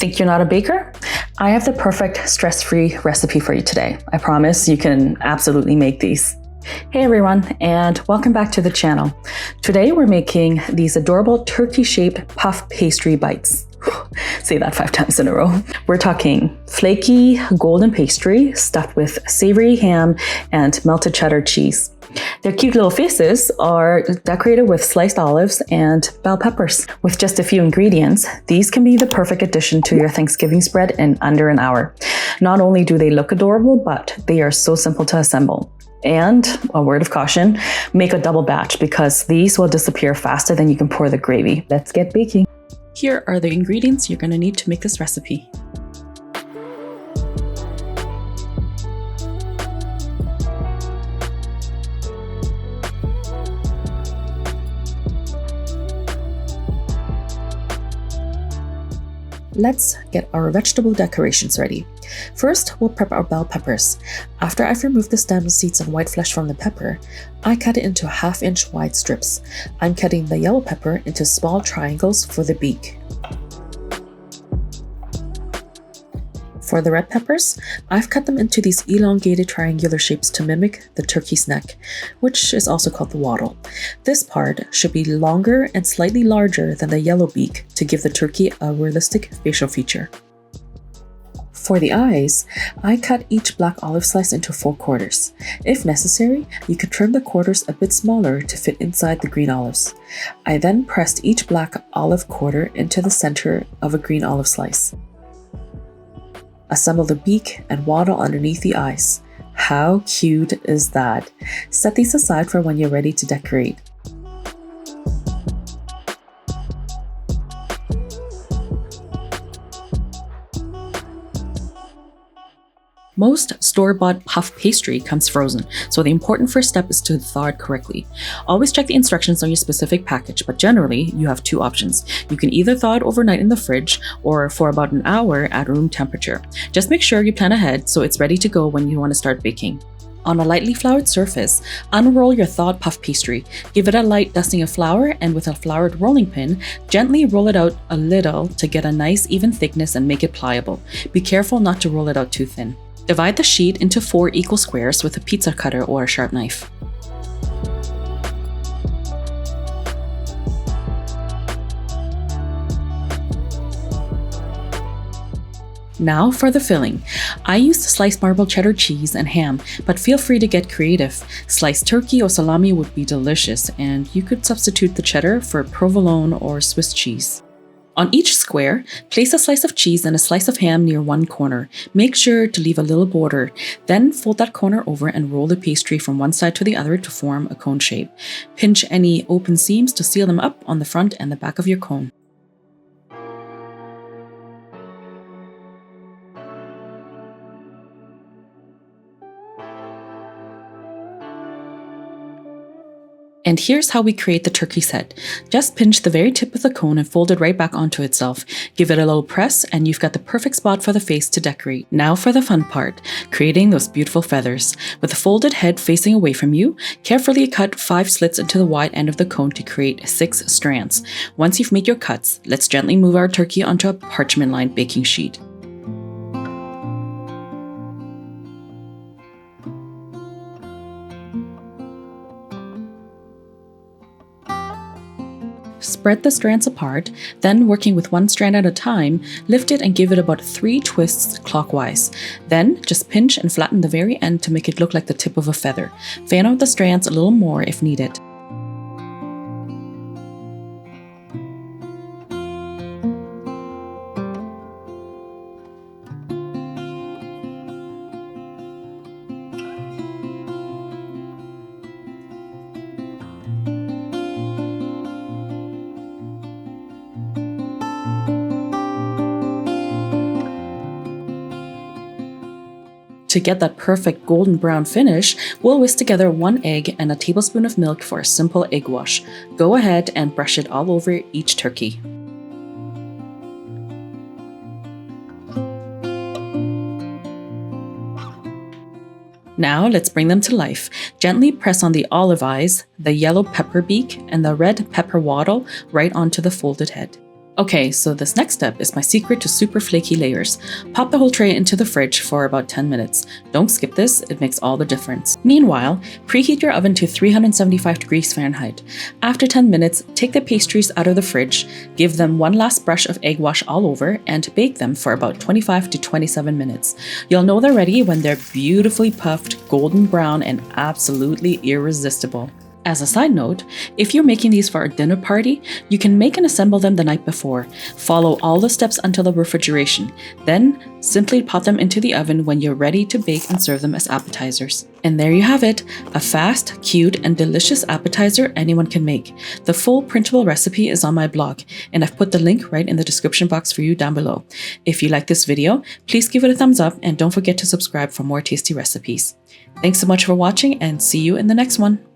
Think you're not a baker? I have the perfect stress-free recipe for you today. I promise you can absolutely make these. Hey everyone, and welcome back to the channel. Today we're making these adorable turkey-shaped puff pastry bites. Say that 5 times in a row. We're talking flaky golden pastry stuffed with savory ham and melted cheddar cheese. Their cute little faces are decorated with sliced olives and bell peppers. With just a few ingredients, these can be the perfect addition to your Thanksgiving spread in under an hour. Not only do they look adorable, but they are so simple to assemble. And a word of caution, make a double batch because these will disappear faster than you can pour the gravy. Let's get baking. Here are the ingredients you're going to need to make this recipe. Let's get our vegetable decorations ready. First, we'll prep our bell peppers. After I've removed the stems, seeds, and white flesh from the pepper, I cut it into 1/2 inch wide strips. I'm cutting the yellow pepper into small triangles for the beak. For the red peppers, I've cut them into these elongated triangular shapes to mimic the turkey's neck, which is also called the wattle. This part should be longer and slightly larger than the yellow beak to give the turkey a realistic facial feature. For the eyes, I cut each black olive slice into 4 quarters. If necessary, you could trim the quarters a bit smaller to fit inside the green olives. I then pressed each black olive quarter into the center of a green olive slice. Assemble the beak and wattle underneath the eyes. How cute is that? Set these aside for when you're ready to decorate. Most store-bought puff pastry comes frozen, so the important first step is to thaw it correctly. Always check the instructions on your specific package, but generally, you have 2 options. You can either thaw it overnight in the fridge or for about an hour at room temperature. Just make sure you plan ahead so it's ready to go when you want to start baking. On a lightly floured surface, unroll your thawed puff pastry. Give it a light dusting of flour, and with a floured rolling pin, gently roll it out a little to get a nice even thickness and make it pliable. Be careful not to roll it out too thin. Divide the sheet into 4 equal squares with a pizza cutter or a sharp knife. Now for the filling. I used sliced marbled cheddar cheese and ham, but feel free to get creative. Sliced turkey or salami would be delicious, and you could substitute the cheddar for provolone or Swiss cheese. On each square, place a slice of cheese and a slice of ham near one corner. Make sure to leave a little border. Then fold that corner over and roll the pastry from one side to the other to form a cone shape. Pinch any open seams to seal them up on the front and the back of your cone. And here's how we create the turkey set. Just pinch the very tip of the cone and fold it right back onto itself. Give it a little press and you've got the perfect spot for the face to decorate. Now for the fun part, creating those beautiful feathers. With the folded head facing away from you, carefully cut 5 slits into the wide end of the cone to create 6 strands. Once you've made your cuts, let's gently move our turkey onto a parchment-lined baking sheet. Spread the strands apart, then working with one strand at a time, lift it and give it about 3 twists clockwise. Then just pinch and flatten the very end to make it look like the tip of a feather. Fan out the strands a little more if needed. To get that perfect golden brown finish, we'll whisk together 1 egg and a tablespoon of milk for a simple egg wash. Go ahead and brush it all over each turkey. Now let's bring them to life. Gently press on the olive eyes, the yellow pepper beak, and the red pepper wattle right onto the folded head. Okay, so this next step is my secret to super flaky layers. Pop the whole tray into the fridge for about 10 minutes. Don't skip this, it makes all the difference. Meanwhile, preheat your oven to 375 degrees Fahrenheit. After 10 minutes, take the pastries out of the fridge, give them one last brush of egg wash all over, and bake them for about 25 to 27 minutes. You'll know they're ready when they're beautifully puffed, golden brown, and absolutely irresistible. As a side note, if you're making these for a dinner party, you can make and assemble them the night before. Follow all the steps until the refrigeration. Then, simply pop them into the oven when you're ready to bake and serve them as appetizers. And there you have it, a fast, cute, and delicious appetizer anyone can make. The full printable recipe is on my blog, and I've put the link right in the description box for you down below. If you like this video, please give it a thumbs up and don't forget to subscribe for more tasty recipes. Thanks so much for watching and see you in the next one.